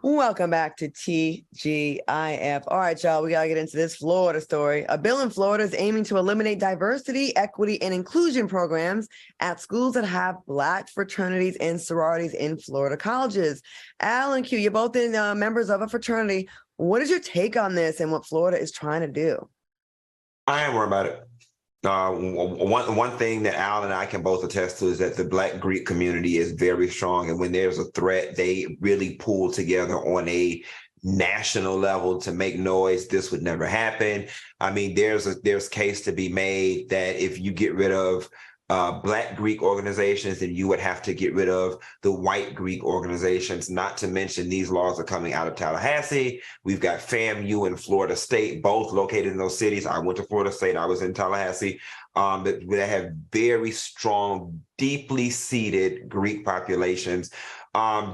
Welcome back to TGIF. All right, y'all, we got to get into this Florida story. A bill in Florida is aiming to eliminate diversity, equity, and inclusion programs at schools that have Black fraternities and sororities in Florida colleges. Al and Q, you're both members of a fraternity. What is your take on this and what Florida is trying to do? I ain't worried about it. One thing that Al and I can both attest to is that the Black Greek community is very strong, and when there's a threat, they really pull together on a national level to make noise. This would never happen. I mean, there's case to be made that if you get rid of Black Greek organizations, then you would have to get rid of the white Greek organizations, not to mention these laws are coming out of Tallahassee. We've got FAMU and Florida State, both located in those cities. I went to Florida State. I was in Tallahassee. That have very strong, deeply seated Greek populations.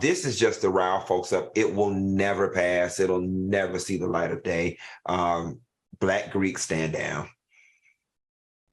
This is just to rile folks up. It will never pass. It'll never see the light of day. Black Greeks stand down.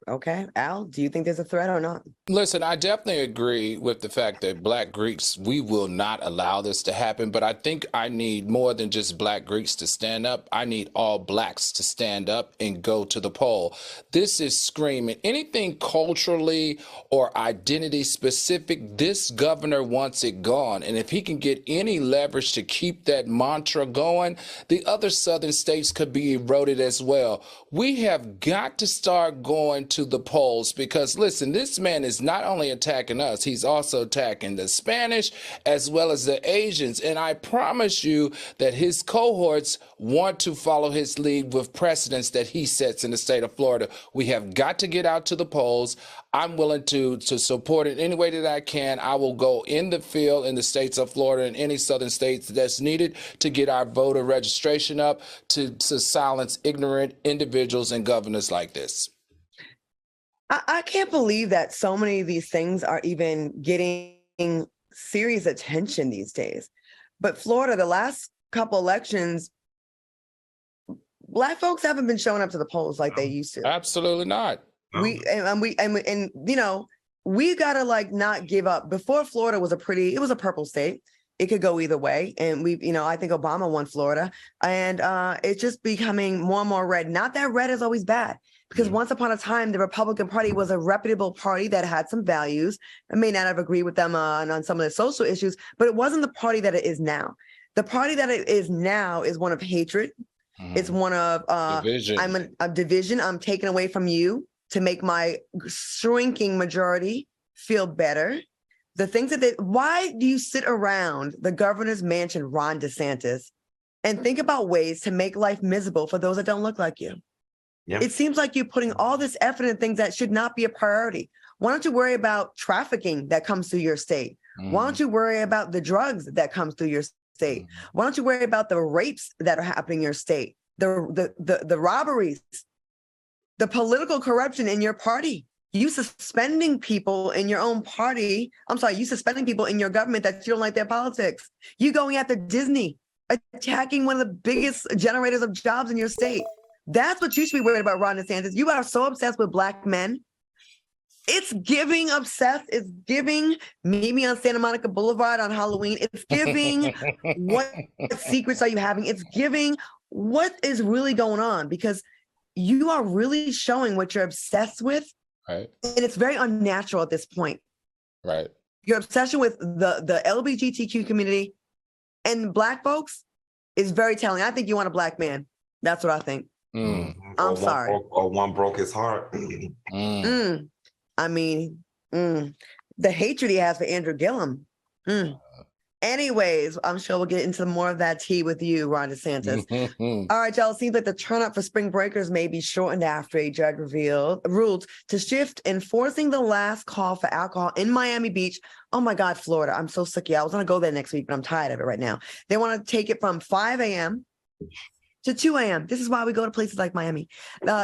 Okay. Al, do you think there's a threat or not? Listen, I definitely agree with the fact that Black Greeks, we will not allow this to happen. But I think I need more than just Black Greeks to stand up. I need all Blacks to stand up and go to the poll. This is screaming. Anything culturally or identity specific, this governor wants it gone. And if he can get any leverage to keep that mantra going, the other southern states could be eroded as well. We have got to start going to the polls because, listen, this man is not only attacking us, he's also attacking the Spanish as well as the Asians. And I promise you that his cohorts want to follow his lead with precedents that he sets in the state of Florida. We have got to get out to the polls. I'm willing to support it any way that I can. I will go in the field in the states of Florida and any southern states that's needed to get our voter registration up to silence ignorant individuals and governors like this. I can't believe that so many of these things are even getting serious attention these days. But Florida, the last couple elections, Black folks haven't been showing up to the polls like they used to. Absolutely not. We you know, we gotta not give up. Before Florida was it was a purple state. It could go either way. And I think Obama won Florida, and it's just becoming more and more red. Not that red is always bad. Because once upon a time, the Republican Party was a reputable party that had some values. I may not have agreed with them on some of the social issues, but it wasn't the party that it is now. The party that it is now is one of hatred. It's one of division. I'm a division. I'm taking away from you to make my shrinking majority feel better. The things why do you sit around the governor's mansion, Ron DeSantis, and think about ways to make life miserable for those that don't look like you? Yeah. It seems like you're putting all this effort in things that should not be a priority. Why don't you worry about trafficking that comes through your state? Why don't you worry about the drugs that comes through your state? Why don't you worry about the rapes that are happening in your state, the robberies, the political corruption in your party? You suspending people in your own party. You suspending people in your government that you don't like their politics. You going after Disney, attacking one of the biggest generators of jobs in your state. That's what you should be worried about, Ron DeSantis. You are so obsessed with Black men. It's giving obsessed. It's giving meet me on Santa Monica Boulevard on Halloween. It's giving what secrets are you having? It's giving what is really going on, because you are really showing what you're obsessed with. Right. And it's very unnatural at this point. Right. Your obsession with the LGBTQ community and Black folks is very telling. I think you want a Black man. That's what I think. I'm sorry. One broke his heart. I mean, the hatred he has for Andrew Gillum. Anyways, I'm sure we'll get into more of that tea with you, Ron DeSantis. All right, y'all. It seems like the turnout for spring breakers may be shortened after a judge ruled to shift enforcing the last call for alcohol in Miami Beach. Oh my God, Florida. I'm so sick of you. I was going to go there next week, but I'm tired of it right now. They want to take it from 5 a.m. to 2 a.m. This is why we go to places like Miami.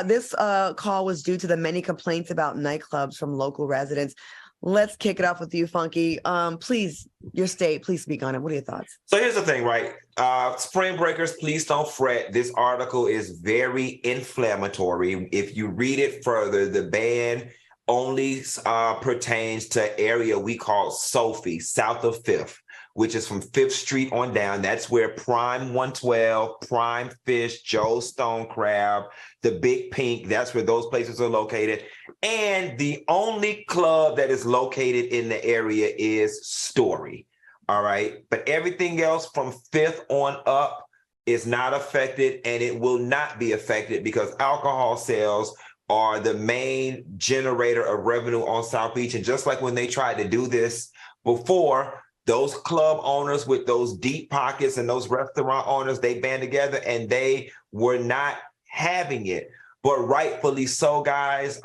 This call was due to the many complaints about nightclubs from local residents. Let's kick it off with you, Funky. Please, your state, please speak on it. What are your thoughts? So here's the thing, right? Spring breakers, please don't fret. This article is very inflammatory. If you read it further, the ban only pertains to area we call Sophie, south of 5th. which is from 5th Street on down. That's where Prime 112, Prime Fish, Joe's Stone Crab, the Big Pink, that's where those places are located. And the only club that is located in the area is Story. All right. But everything else from 5th on up is not affected, and it will not be affected because alcohol sales are the main generator of revenue on South Beach. And just like when they tried to do this before, those club owners with those deep pockets and those restaurant owners, they band together and they were not having it. But rightfully so, guys.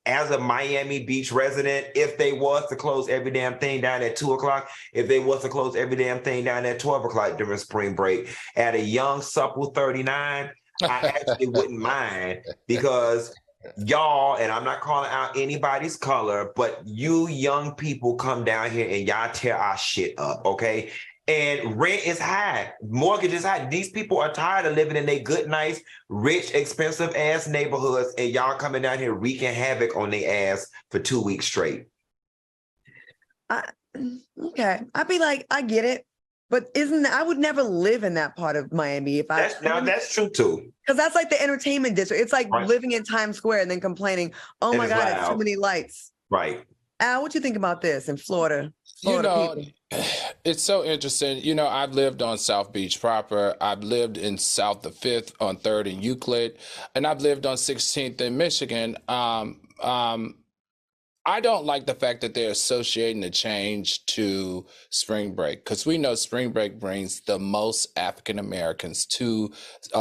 As a Miami Beach resident, if they was to close every damn thing down at 2 o'clock, if they was to close every damn thing down at 12 o'clock during spring break, at a young, supple 39, I actually wouldn't mind, because y'all, and I'm not calling out anybody's color, but you young people come down here and y'all tear our shit up, okay? And rent is high. Mortgage is high. These people are tired of living in their good, nice, rich, expensive ass neighborhoods, and y'all coming down here wreaking havoc on their ass for 2 weeks straight. Okay. I'd be like, I get it. But I would never live in that part of Miami if that's true too. Because that's like the entertainment district. It's like living in Times Square and then complaining, oh my God, it's too many lights. Right. Al, what you think about this in Florida? People. It's so interesting. I've lived on South Beach proper. I've lived in South the 5th on 3rd and Euclid, and I've lived on 16th in Michigan. I don't like the fact that they're associating the change to spring break, because we know spring break brings the most African Americans to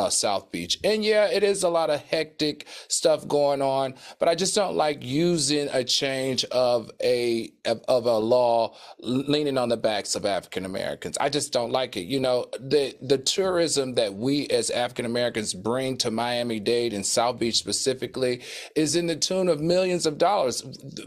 South Beach. And yeah, it is a lot of hectic stuff going on, but I just don't like using a change of a law leaning on the backs of African Americans. I just don't like it. The tourism that we as African Americans bring to Miami-Dade and South Beach specifically is in the tune of millions of dollars.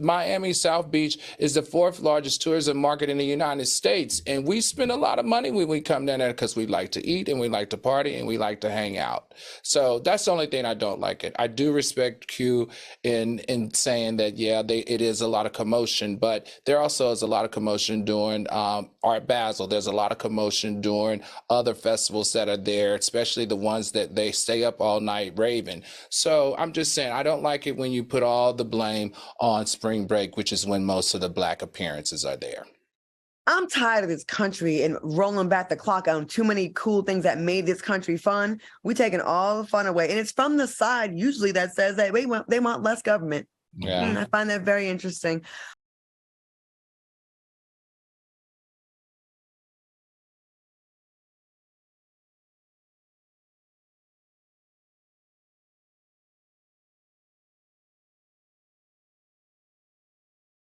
Miami South Beach is the 4th largest tourism market in the United States, and we spend a lot of money when we come down there because we like to eat and we like to party and we like to hang out. So that's the only thing I don't like it. I do respect Q in saying that, yeah, it is a lot of commotion, but there also is a lot of commotion during Art Basel. There's a lot of commotion during other festivals that are there, especially the ones that they stay up all night raving. So I'm just saying, I don't like it when you put all the blame on spring break, which is when most of the Black appearances are there. I'm tired of this country and rolling back the clock on too many cool things that made this country fun. We're taking all the fun away. And it's from the side usually that says that they want less government. Yeah. I find that very interesting.